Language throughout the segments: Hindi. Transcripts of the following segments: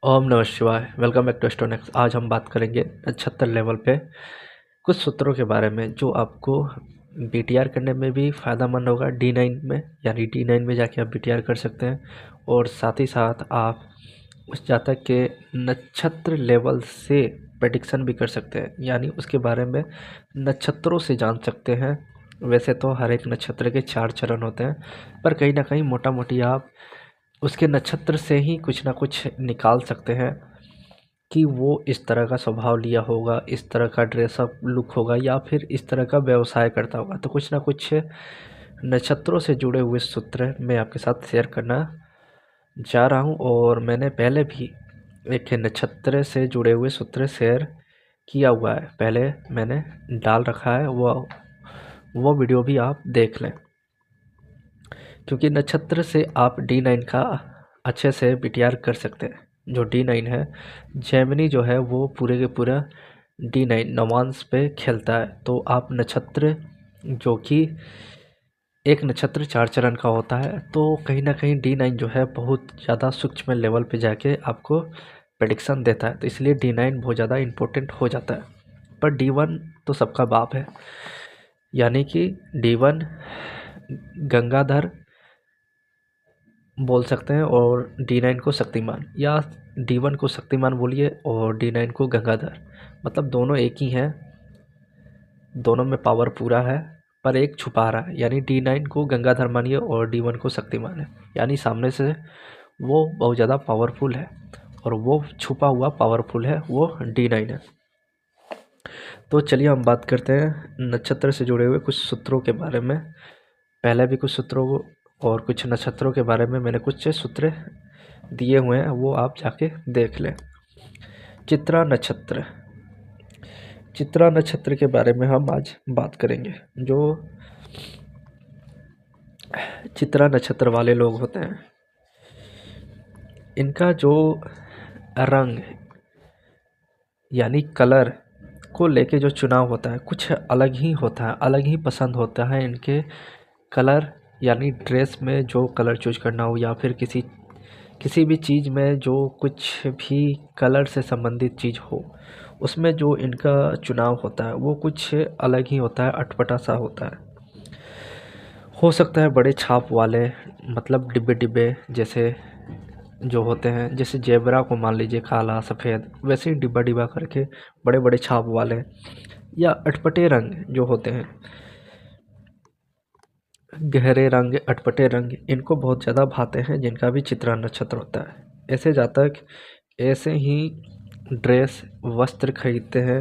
ओम नमः शिवाय। Welcome back to Astronex. आज हम बात करेंगे नक्षत्र लेवल पे कुछ सूत्रों के बारे में जो आपको बीटीआर करने में भी फ़ायदेमंद होगा। D9 में यानी D9 में जाके आप बीटीआर कर सकते हैं और साथ ही साथ आप उस जातक के नक्षत्र लेवल से प्रेडिक्शन भी कर सकते हैं, यानी उसके बारे में नक्षत्रों से जान सकते हैं। वैसे तो हर एक नक्षत्र के 4 चरण होते हैं, पर कहीं ना कहीं मोटा मोटी आप उसके नक्षत्र से ही कुछ ना कुछ निकाल सकते हैं कि वो इस तरह का स्वभाव लिया होगा, इस तरह का ड्रेसअप लुक होगा या फिर इस तरह का व्यवसाय करता होगा। तो कुछ ना कुछ नक्षत्रों से जुड़े हुए सूत्र मैं आपके साथ शेयर करना जा रहा हूँ और मैंने पहले भी एक नक्षत्र से जुड़े हुए सूत्र शेयर किया हुआ है, पहले मैंने डाल रखा है। वो वीडियो भी आप देख लें, क्योंकि नक्षत्र से आप D9 का अच्छे से बीटीआर कर सकते हैं। जो D9 है, जेमिनी जो है वो पूरे के पूरा D9 नवांश पे खेलता है। तो आप नक्षत्र जो कि एक नक्षत्र 4 चरण का होता है, तो कहीं ना कहीं D9 जो है बहुत ज़्यादा सूक्ष्म लेवल पे जाके आपको प्रेडिक्शन देता है। तो इसलिए D9 बहुत ज़्यादा इम्पोर्टेंट हो जाता है। पर D1 तो सबका बाप है, यानी कि D1 गंगाधर बोल सकते हैं और D9 को शक्तिमान, या D1 को शक्तिमान बोलिए और D9 को गंगाधर। मतलब दोनों एक ही हैं, दोनों में पावर पूरा है, पर एक छुपा रहा है। यानी D9 को गंगाधर मानिए और D1 को शक्तिमान है, यानी सामने से वो बहुत ज़्यादा पावरफुल है और वो छुपा हुआ पावरफुल है, वो D9 है। तो चलिए हम बात करते हैं नक्षत्र से जुड़े हुए कुछ सूत्रों के बारे में। पहले भी कुछ सूत्रों और कुछ नक्षत्रों के बारे में मैंने कुछ सूत्र दिए हुए हैं, वो आप जाके देख लें। चित्रा नक्षत्र, चित्रा नक्षत्र के बारे में हम आज बात करेंगे। जो चित्रा नक्षत्र वाले लोग होते हैं, इनका जो रंग यानी कलर को लेके जो चुनाव होता है कुछ अलग ही होता है, अलग ही पसंद होता है इनके कलर। यानी ड्रेस में जो कलर चूज करना हो या फिर किसी भी चीज़ में जो कुछ भी कलर से संबंधित चीज़ हो, उसमें जो इनका चुनाव होता है वो कुछ अलग ही होता है, अटपटा सा होता है। हो सकता है बड़े छाप वाले, मतलब डिब्बे डिब्बे जैसे जो होते हैं, जैसे जेबरा को मान लीजिए काला सफ़ेद, वैसे ही डिब्बा डिब्बा करके बड़े बड़े छाप वाले, या अटपटे रंग जो होते हैं, गहरे रंग, अटपटे रंग, इनको बहुत ज़्यादा भाते हैं जिनका भी चित्रा नक्षत्र होता है। ऐसे जातक ऐसे ही ड्रेस वस्त्र खरीदते हैं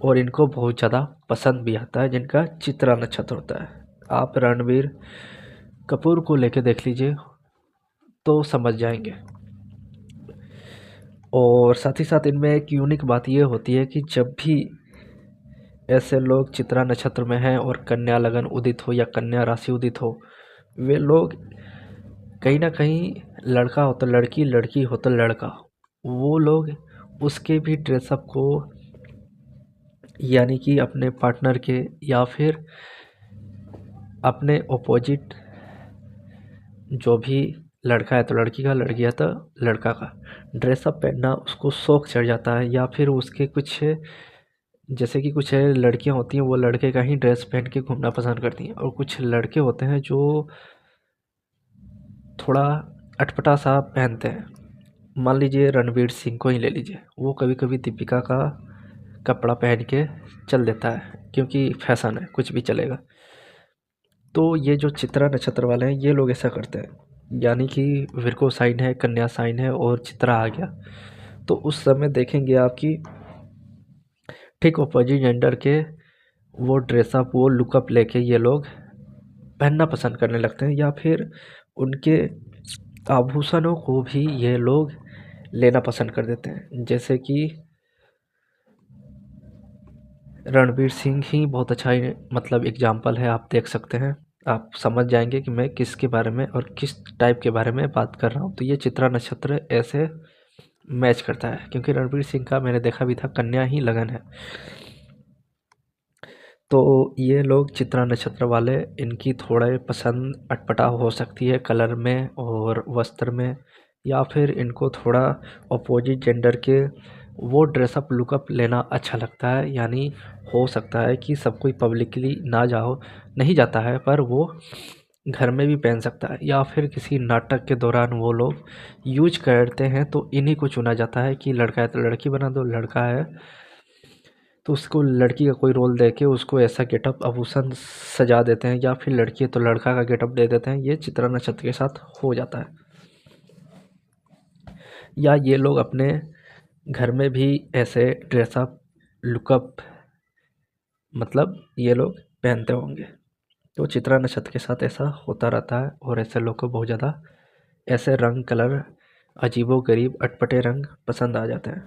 और इनको बहुत ज़्यादा पसंद भी आता है जिनका चित्रा नक्षत्र होता है। आप रणबीर कपूर को लेके देख लीजिए तो समझ जाएंगे। और साथ ही साथ इनमें एक यूनिक बात ये होती है कि जब भी ऐसे लोग चित्रा नक्षत्र में हैं और कन्या लगन उदित हो या कन्या राशि उदित हो, वे लोग कहीं ना कहीं, लड़का हो तो लड़की, लड़की हो तो लड़का, वो लोग उसके भी ड्रेसअप को, यानी कि अपने पार्टनर के या फिर अपने ऑपोजिट, जो भी लड़का है तो लड़की का, लड़की है तो लड़का का ड्रेसअप पहनना उसको शौक चढ़ जाता है। या फिर उसके कुछ, जैसे कि कुछ लड़कियां होती हैं वो लड़के का ही ड्रेस पहन के घूमना पसंद करती हैं, और कुछ लड़के होते हैं जो थोड़ा अटपटा सा पहनते हैं। मान लीजिए रणवीर सिंह को ही ले लीजिए, वो कभी कभी दीपिका का कपड़ा पहन के चल देता है क्योंकि फैशन है, कुछ भी चलेगा। तो ये जो चित्रा नक्षत्र वाले हैं ये लोग ऐसा करते हैं, यानी कि विरको साइन है, कन्या साइन है और चित्रा आ गया, तो उस समय देखेंगे आपकी ठीक अपोजिट जेंडर के वो ड्रेसअप, वो लुकअप लेके ये लोग पहनना पसंद करने लगते हैं, या फिर उनके आभूषणों को भी ये लोग लेना पसंद कर देते हैं। जैसे कि रणवीर सिंह ही बहुत अच्छा ही मतलब एग्जाम्पल है, आप देख सकते हैं, आप समझ जाएंगे कि मैं किसके बारे में और किस टाइप के बारे में बात कर रहा हूँ। तो ये चित्रा नक्षत्र ऐसे मैच करता है, क्योंकि रणवीर सिंह का मैंने देखा भी था, कन्या ही लगन है। तो ये लोग चित्रा नक्षत्र वाले, इनकी थोड़ा पसंद अटपटा हो सकती है कलर में और वस्त्र में, या फिर इनको थोड़ा अपोजिट जेंडर के वो ड्रेसअप लुकअप लेना अच्छा लगता है। यानी हो सकता है कि सब कोई पब्लिकली ना जाओ नहीं जाता है, पर वो घर में भी पहन सकता है, या फिर किसी नाटक के दौरान वो लोग यूज करते हैं तो इन्हीं को चुना जाता है कि लड़का है तो लड़की बना दो, लड़का है तो उसको लड़की का कोई रोल दे के उसको ऐसा गेटअप आभूषण सजा देते हैं, या फिर लड़की है तो लड़का का गेटअप दे देते हैं। ये चित्रा नक्षत्र के साथ हो जाता है। या ये लोग अपने घर में भी ऐसे ड्रेसअप लुकअप मतलब ये लोग पहनते होंगे। तो चित्रा नक्षत्र के साथ ऐसा होता रहता है, और ऐसे लोग को बहुत ज़्यादा ऐसे रंग कलर अजीबो गरीब अटपटे रंग पसंद आ जाते हैं।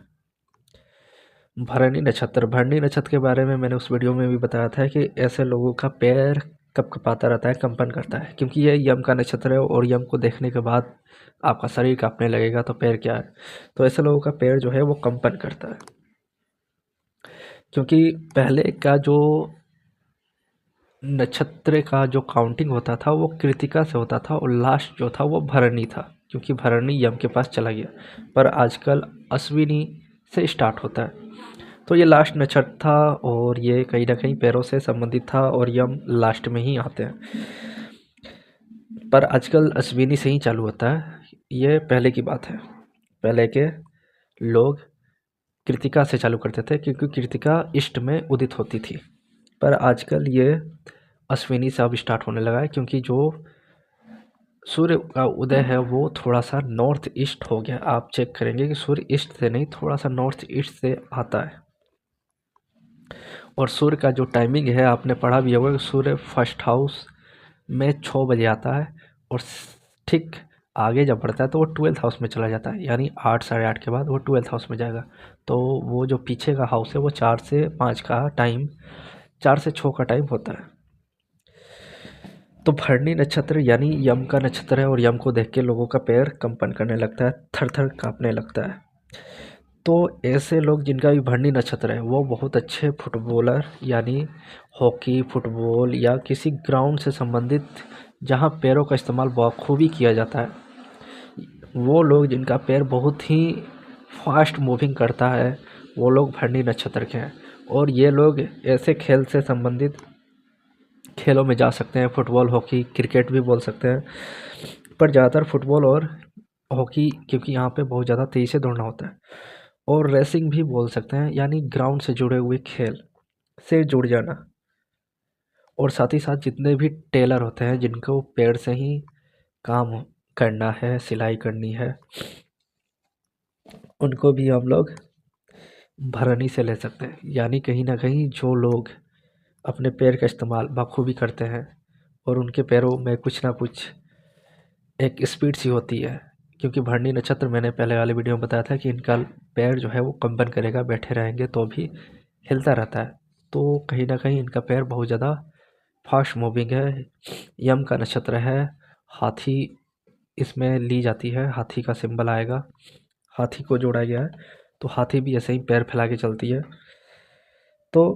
भरणी नक्षत्र के बारे में मैंने उस वीडियो में भी बताया था कि ऐसे लोगों का पैर कपकपाता रहता है, कंपन करता है, क्योंकि ये यम का नक्षत्र है और यम को देखने के बाद आपका शरीर कांपने लगेगा, तो पैर क्या है। तो ऐसे लोगों का पैर जो है वो कंपन करता है, क्योंकि पहले का जो नक्षत्र का जो काउंटिंग होता था वो कृतिका से होता था, और लास्ट जो था वो भरणी था, क्योंकि भरणी यम के पास चला गया। पर आजकल अश्विनी से स्टार्ट होता है। तो ये लास्ट नक्षत्र था, और ये कहीं ना कहीं पैरों से संबंधित था, और यम लास्ट में ही आते हैं। पर आजकल अश्विनी से ही चालू होता है। ये पहले की बात है। पहले के लोग कृतिका से चालू करते थे, क्योंकि कृतिका ईस्ट में उदित होती थी। पर आजकल ये अश्विनी से अब स्टार्ट होने लगा है, क्योंकि जो सूर्य का उदय है वो थोड़ा सा नॉर्थ ईस्ट हो गया। आप चेक करेंगे कि सूर्य ईस्ट से नहीं, थोड़ा सा नॉर्थ ईस्ट से आता है। और सूर्य का जो टाइमिंग है आपने पढ़ा भी होगा कि सूर्य फर्स्ट हाउस में 6 बजे आता है, और ठीक आगे जब बढ़ता है तो वो 12th हाउस में चला जाता है, यानी 8 साढ़े 8 के बाद वो 12th हाउस में जाएगा। तो वो जो पीछे का हाउस है वो 4 से 5 का टाइम, 4 से 6 का टाइम होता है। तो भरणी नक्षत्र यानी यम का नक्षत्र है, और यम को देख के लोगों का पैर कंपन करने लगता है, थर थर काँपने लगता है। तो ऐसे लोग जिनका भी भरणी नक्षत्र है वो बहुत अच्छे फुटबॉलर, यानी हॉकी फुटबॉल या किसी ग्राउंड से संबंधित जहाँ पैरों का इस्तेमाल बखूबी किया जाता है, वो लोग जिनका पैर बहुत ही फास्ट मूविंग करता है वो लोग भरणी नक्षत्र के हैं। और ये लोग ऐसे खेल से संबंधित खेलों में जा सकते हैं, फुटबॉल हॉकी क्रिकेट भी बोल सकते हैं, पर ज़्यादातर फुटबॉल और हॉकी, क्योंकि यहाँ पे बहुत ज़्यादा तेज़ी से दौड़ना होता है। और रेसिंग भी बोल सकते हैं, यानी ग्राउंड से जुड़े हुए खेल से जुड़ जाना। और साथ ही साथ जितने भी टेलर होते हैं जिनको पैर से ही काम करना है, सिलाई करनी है, उनको भी हम लोग भरनी से ले सकते हैं। यानी कहीं ना कहीं जो लोग अपने पैर का इस्तेमाल बखूबी करते हैं, और उनके पैरों में कुछ ना कुछ एक स्पीड सी होती है, क्योंकि भरणी नक्षत्र मैंने पहले वाले वीडियो में बताया था कि इनका पैर जो है वो कंपन करेगा, बैठे रहेंगे तो भी हिलता रहता है। तो कहीं ना कहीं इनका पैर बहुत ज़्यादा फास्ट मूविंग है। यम का नक्षत्र है, हाथी इसमें ली जाती है, हाथी का सिंबल आएगा, हाथी को जोड़ा गया है, तो हाथी भी ऐसे ही पैर फैला के चलती है। तो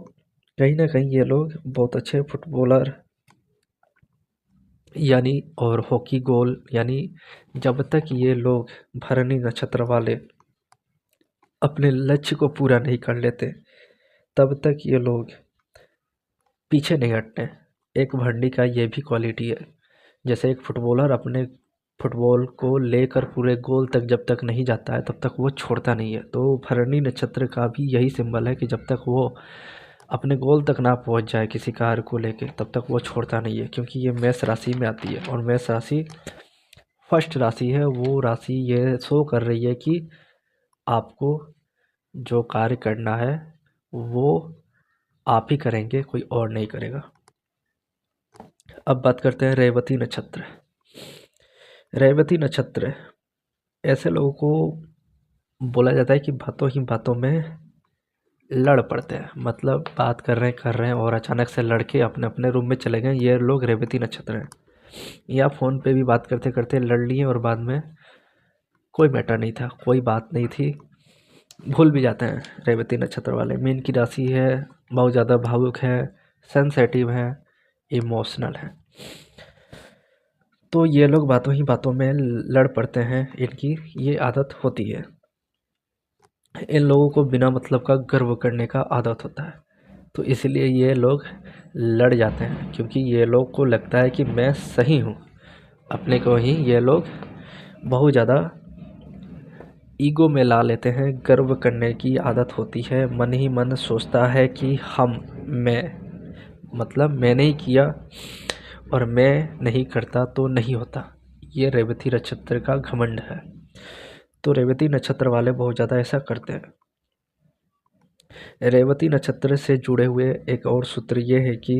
कहीं ना कहीं ये लोग बहुत अच्छे फुटबॉलर यानी और हॉकी गोल, यानी जब तक ये लोग भरणी नक्षत्र वाले अपने लक्ष्य को पूरा नहीं कर लेते तब तक ये लोग पीछे नहीं हटते। एक भरणी का ये भी क्वालिटी है, जैसे एक फुटबॉलर अपने फुटबॉल को लेकर पूरे गोल तक जब तक नहीं जाता है तब तक वो छोड़ता नहीं है। तो भरणी नक्षत्र का भी यही सिंबल है कि जब तक वो अपने गोल तक ना पहुंच जाए किसी कार्य को लेके तब तक वो छोड़ता नहीं है, क्योंकि ये मेष राशि में आती है, और मेष राशि फर्स्ट राशि है। वो राशि ये शो कर रही है कि आपको जो कार्य करना है वो आप ही करेंगे, कोई और नहीं करेगा। अब बात करते हैं रेवती नक्षत्र। रेवती नक्षत्र ऐसे लोगों को बोला जाता है कि बातों ही बातों में लड़ पड़ते हैं, मतलब बात कर रहे हैं और अचानक से लड़के अपने अपने रूम में चले गए। ये लोग रेवती नक्षत्र हैं। या फ़ोन पे भी बात करते करते लड़ लिए, और बाद में कोई मैटर नहीं था, कोई बात नहीं थी, भूल भी जाते हैं। रेवती नक्षत्र वाले मीन की राशि है, बहुत ज़्यादा भावुक है, सेंसेटिव है, इमोशनल है। तो ये लोग बातों ही बातों में लड़ पड़ते हैं, इनकी ये आदत होती है। इन लोगों को बिना मतलब का गर्व करने का आदत होता है, तो इसलिए ये लोग लड़ जाते हैं, क्योंकि ये लोग को लगता है कि मैं सही हूँ। अपने को ही ये लोग बहुत ज़्यादा ईगो में ला लेते हैं, गर्व करने की आदत होती है। मन ही मन सोचता है कि मैं मतलब मैंने ही किया और मैं नहीं करता तो नहीं होता। ये रेवती नक्षत्र का घमंड है। तो रेवती नक्षत्र वाले बहुत ज़्यादा ऐसा करते हैं। रेवती नक्षत्र से जुड़े हुए एक और सूत्र ये है कि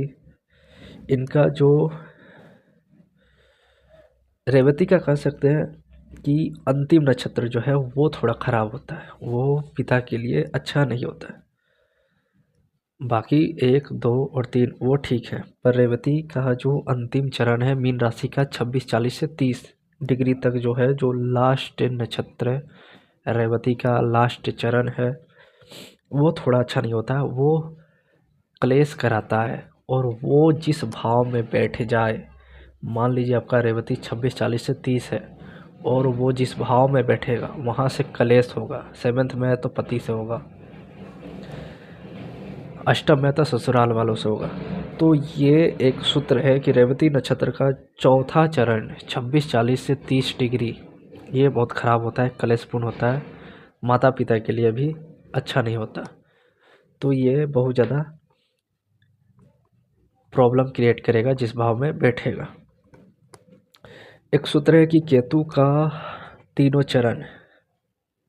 इनका जो रेवती का कह सकते हैं कि अंतिम नक्षत्र जो है वो थोड़ा खराब होता है, वो पिता के लिए अच्छा नहीं होता है। बाकी 1, 2 और 3 वो ठीक है, पर रेवती का जो अंतिम चरण है मीन राशि का 26, 40 से 30 डिग्री तक जो है, जो लास्ट नक्षत्र रेवती का लास्ट चरण है, वो थोड़ा अच्छा नहीं होता है। वो क्लेश कराता है, और वो जिस भाव में बैठ जाए, मान लीजिए आपका रेवती 26, 40 से 30 है, और वो जिस भाव में बैठेगा वहाँ से क्लेश होगा। 7th में है तो पति से होगा, अष्टम में तो ससुराल वालों से होगा। तो ये एक सूत्र है कि रेवती नक्षत्र का चौथा चरण 26, 40 से 30 डिग्री ये बहुत ख़राब होता है, कलेशपूर्ण होता है, माता पिता के लिए भी अच्छा नहीं होता। तो ये बहुत ज़्यादा प्रॉब्लम क्रिएट करेगा जिस भाव में बैठेगा। एक सूत्र है कि केतु का तीनों चरण,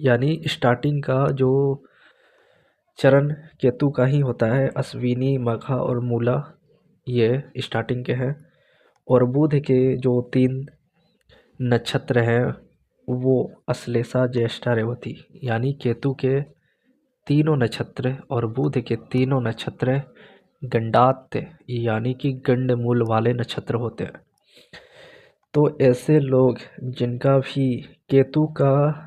यानी स्टार्टिंग का जो चरण केतु का ही होता है, अश्विनी, मघा और मूला ये स्टार्टिंग के हैं। और बुध के जो 3 नक्षत्र हैं वो अश्लेषा, ज्येष्ठा, रेवती, यानी केतु के तीनों नक्षत्र और बुध के तीनों नक्षत्र गंडात यानी कि गंडमूल वाले नक्षत्र होते हैं। तो ऐसे लोग जिनका भी केतु का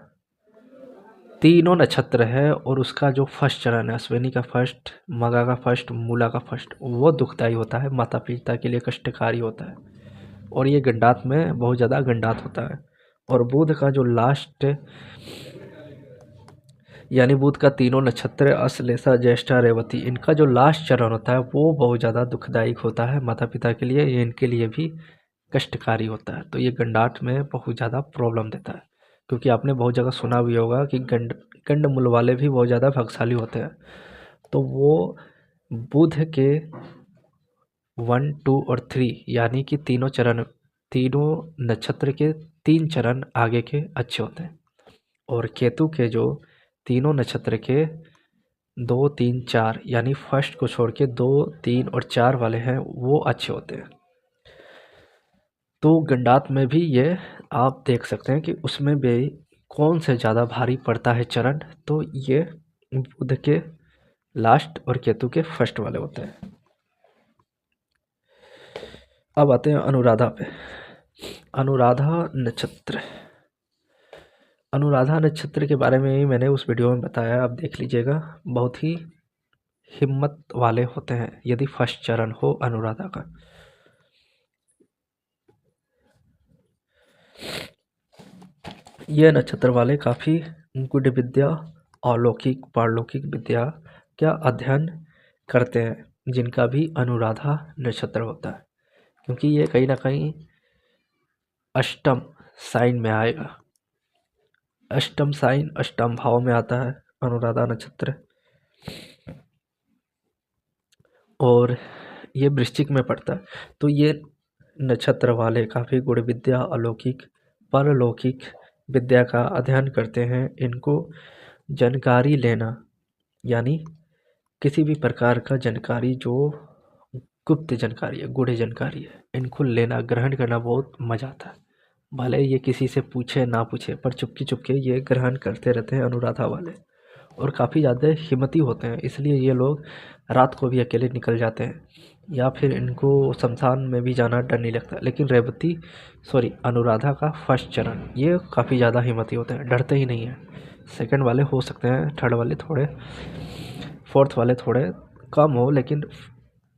तीनों नक्षत्र है और उसका जो फर्स्ट चरण है, अश्विनी का फर्स्ट, मघा का फर्स्ट, मूला का फर्स्ट, वो दुखदाई होता है, माता पिता के लिए कष्टकारी होता है, और ये गंडात में बहुत ज़्यादा गंडात होता है। और बुध का जो लास्ट, यानी बुध का तीनों नक्षत्र अश्लेषा, ज्येष्ठा, रेवती, इनका जो लास्ट चरण होता है वो बहुत ज़्यादा दुखदायक होता है माता पिता के लिए, ये इनके लिए भी कष्टकारी होता है। तो ये गंडाट में बहुत ज़्यादा प्रॉब्लम देता है, क्योंकि आपने बहुत जगह सुना भी होगा कि गंडमूल वाले भी बहुत ज़्यादा भाग्यशाली होते हैं। तो वो बुध के 1, 2 और 3 यानी कि तीनों नक्षत्र के 3 चरण आगे के अच्छे होते हैं, और केतु के जो तीनों नक्षत्र के 2, 3, 4 यानी फर्स्ट को छोड़ के 2, 3 और 4 वाले हैं वो अच्छे होते हैं। तो गंडात में भी ये आप देख सकते हैं कि उसमें भी कौन से ज़्यादा भारी पड़ता है चरण, तो ये बुध के लास्ट और केतु के फर्स्ट वाले होते हैं। अब आते हैं अनुराधा पे। अनुराधा नक्षत्र के बारे में ही मैंने उस वीडियो में बताया, आप देख लीजिएगा। बहुत ही हिम्मत वाले होते हैं यदि फर्स्ट चरण हो अनुराधा का। ये नक्षत्र वाले काफ़ी गुड विद्या, अलौकिक, पारलौकिक विद्या का अध्ययन करते हैं, जिनका भी अनुराधा नक्षत्र होता है, क्योंकि ये कहीं ना कहीं अष्टम साइन में आएगा। अष्टम साइन अष्टम भाव में आता है अनुराधा नक्षत्र, और ये वृश्चिक में पड़ता है। तो ये नक्षत्र वाले काफ़ी गुण विद्या, अलौकिक, परलौकिक विद्या का अध्ययन करते हैं। इनको जानकारी लेना, यानी किसी भी प्रकार का जानकारी जो गुप्त जानकारी है, गूढ़ जानकारी है, इनको लेना, ग्रहण करना बहुत मज़ा आता है। भले ये किसी से पूछे ना पूछे, पर चुपके चुपके ये ग्रहण करते रहते हैं अनुराधा वाले, और काफ़ी ज़्यादा हिम्मती होते हैं। इसलिए ये लोग रात को भी अकेले निकल जाते हैं, या फिर इनको शमशान में भी जाना डर नहीं लगता। लेकिन अनुराधा का फर्स्ट चरण ये काफ़ी ज़्यादा हिम्मती होते हैं, डरते ही नहीं हैं। सेकंड वाले हो सकते हैं, थर्ड वाले थोड़े, फोर्थ वाले थोड़े कम हो, लेकिन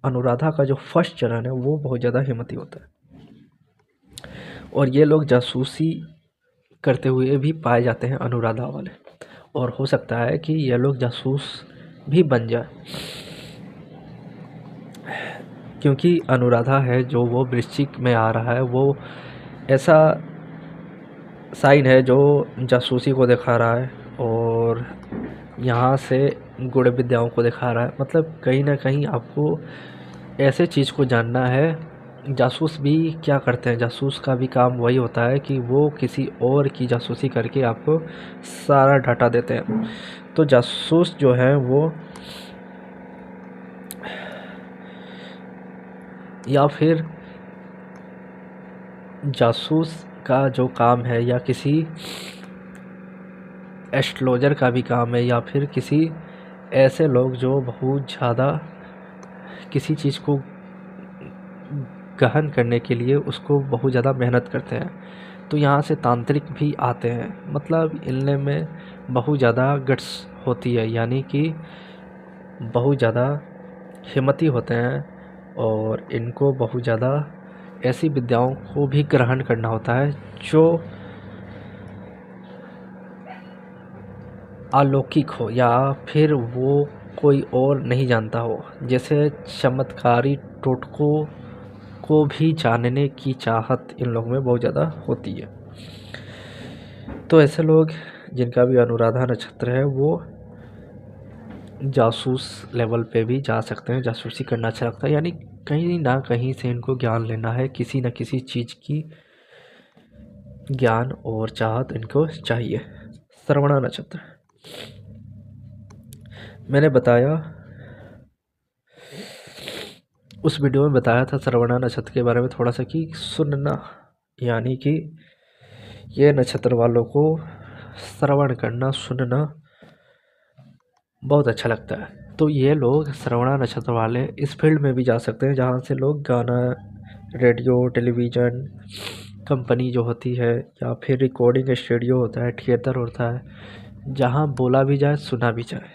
अनुराधा का जो फर्स्ट चरण है वो बहुत ज़्यादा हिम्मती होता है। और ये लोग जासूसी करते हुए भी पाए जाते हैं अनुराधा वाले, और हो सकता है कि ये लोग जासूस भी बन जाए, क्योंकि अनुराधा है जो वो वृश्चिक में आ रहा है, वो ऐसा साइन है जो जासूसी को दिखा रहा है और यहाँ से गुड़ विद्याओं को दिखा रहा है। मतलब कहीं ना कहीं आपको ऐसे चीज़ को जानना है। जासूस भी क्या करते हैं, जासूस का भी काम वही होता है कि वो किसी और की जासूसी करके आपको सारा डाटा देते हैं। तो जासूस जो है वो, या फिर जासूस का जो काम है, या किसी एस्ट्रोलॉजर का भी काम है, या फिर किसी ऐसे लोग जो बहुत ज़्यादा किसी चीज़ को गहन करने के लिए उसको बहुत ज़्यादा मेहनत करते हैं। तो यहाँ से तांत्रिक भी आते हैं। मतलब इनमें में बहुत ज़्यादा गट्स होती है, यानी कि बहुत ज़्यादा हिम्मती होते हैं और इनको बहुत ज़्यादा ऐसी विद्याओं को भी ग्रहण करना होता है जो अलौकिक हो या फिर वो कोई और नहीं जानता हो। जैसे चमत्कारी टोटकों को भी जानने की चाहत इन लोगों में बहुत ज़्यादा होती है। तो ऐसे लोग जिनका भी अनुराधा नक्षत्र है वो जासूस लेवल पे भी जा सकते हैं, जासूसी करना अच्छा लगता है। यानी कहीं ना कहीं से इनको ज्ञान लेना है, किसी न किसी चीज़ की ज्ञान और चाहत इनको चाहिए। श्रवणा नक्षत्र, मैंने बताया उस वीडियो में बताया था श्रवणा नक्षत्र के बारे में थोड़ा सा कि सुनना, यानी कि ये नक्षत्र वालों को श्रवण करना, सुनना बहुत अच्छा लगता है। तो ये लोग श्रवणा नक्षत्र वाले इस फील्ड में भी जा सकते हैं जहाँ से लोग गाना, रेडियो, टेलीविज़न कंपनी जो होती है, या फिर रिकॉर्डिंग स्टूडियो होता है, थिएटर होता है, जहाँ बोला भी जाए सुना भी जाए,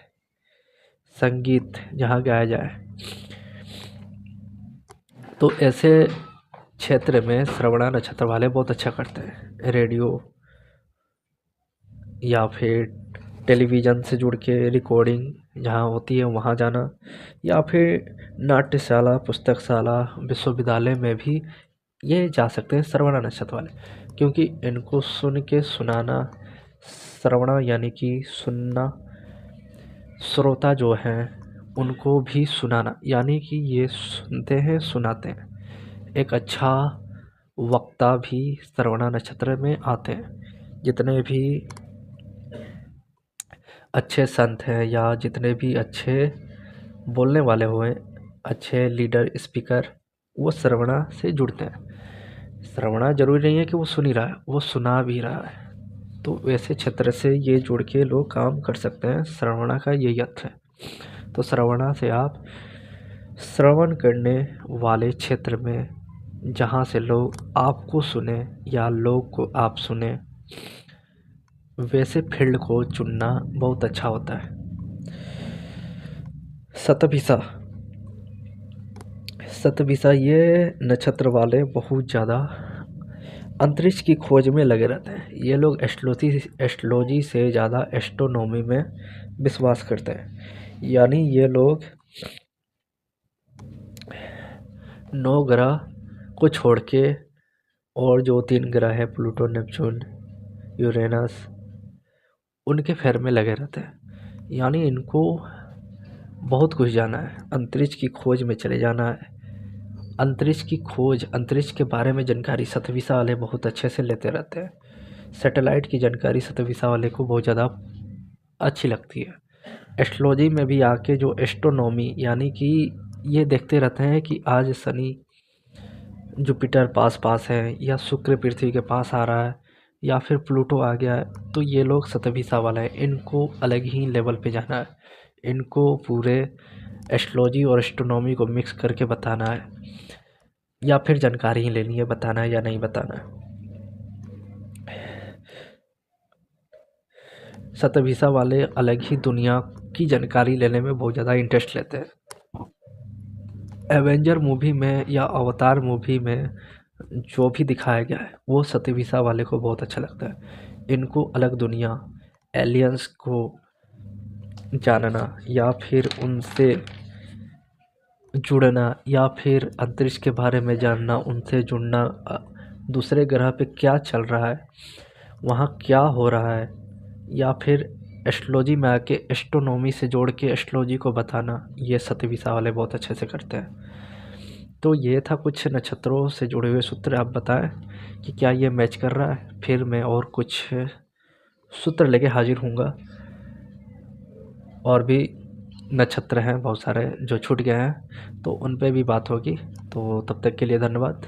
संगीत जहाँ गाया जाए। तो ऐसे क्षेत्र में श्रवणा नक्षत्र वाले बहुत अच्छा करते हैं। रेडियो या फिर टेलीविज़न से जुड़ के रिकॉर्डिंग जहाँ होती है वहाँ जाना, या फिर नाट्यशाला, पुस्तकशाला, विश्वविद्यालय में भी ये जा सकते हैं श्रवणा नक्षत्र वाले, क्योंकि इनको सुन के सुनाना, श्रवणा यानी कि सुनना, श्रोता जो हैं उनको भी सुनाना, यानी कि ये सुनते हैं सुनाते हैं। एक अच्छा वक्ता भी श्रवणा नक्षत्र में आते हैं। जितने भी अच्छे संत हैं या जितने भी अच्छे बोलने वाले हुए, अच्छे लीडर, स्पीकर, वो श्रवणा से जुड़ते हैं। श्रवणा जरूरी नहीं है कि वो सुन ही रहा है, वो सुना भी रहा है। तो वैसे क्षेत्र से ये जुड़ के लोग काम कर सकते हैं। श्रवणा का यही अर्थ है। तो श्रवणा से आप श्रवण करने वाले क्षेत्र में, जहाँ से लोग आपको सुने या लोग को आप सुने, वैसे फील्ड को चुनना बहुत अच्छा होता है। शतभिषा, शतभिषा ये नक्षत्र वाले बहुत ज़्यादा अंतरिक्ष की खोज में लगे रहते हैं। ये लोग एस्ट्रोलॉजी से ज़्यादा एस्ट्रोनॉमी में विश्वास करते हैं। यानी ये लोग 9 ग्रह को छोड़ के और जो 3 ग्रह है, प्लूटो, नेपच्यून, यूरेनस, उनके फेर में लगे रहते हैं। यानी इनको बहुत कुछ जाना है, अंतरिक्ष की खोज में चले जाना है। अंतरिक्ष की खोज, अंतरिक्ष के बारे में जानकारी शतभिषा वाले बहुत अच्छे से लेते रहते हैं। सैटेलाइट की जानकारी शतभिषा वाले को बहुत ज़्यादा अच्छी लगती है। एस्ट्रोलॉजी में भी आके जो एस्ट्रोनॉमी, यानी कि ये देखते रहते हैं कि आज शनि जुपिटर पास है, या शुक्र पृथ्वी के पास आ रहा है, या फिर प्लूटो आ गया है। तो ये लोग शतभिषा वाला है, इनको अलग ही लेवल पे जाना है। इनको पूरे एस्ट्रोलॉजी और एस्ट्रोनॉमी को मिक्स करके बताना है, या फिर जानकारी ही लेनी है, बताना है या नहीं बताना है। शतभिषा वाले अलग ही दुनिया की जानकारी लेने में बहुत ज़्यादा इंटरेस्ट लेते हैं। एवेंजर मूवी में या अवतार मूवी में जो भी दिखाया गया है वो सतीविसा वाले को बहुत अच्छा लगता है। इनको अलग दुनिया, एलियंस को जानना या फिर उनसे जुड़ना या फिर अंतरिक्ष के बारे में जानना, उनसे जुड़ना, दूसरे ग्रह पे क्या चल रहा है, वहाँ क्या हो रहा है, या फिर एस्ट्रोलॉजी में आके एस्ट्रोनॉमी से जोड़ के एस्ट्रोलॉजी को बताना, ये सतीविसा वाले बहुत अच्छे से करते हैं। तो ये था कुछ नक्षत्रों से जुड़े हुए सूत्र। आप बताएं कि क्या ये मैच कर रहा है। फिर मैं और कुछ सूत्र लेके हाजिर हूँगा। और भी नक्षत्र हैं बहुत सारे जो छूट गए हैं, तो उन पे भी बात होगी। तो तब तक के लिए धन्यवाद।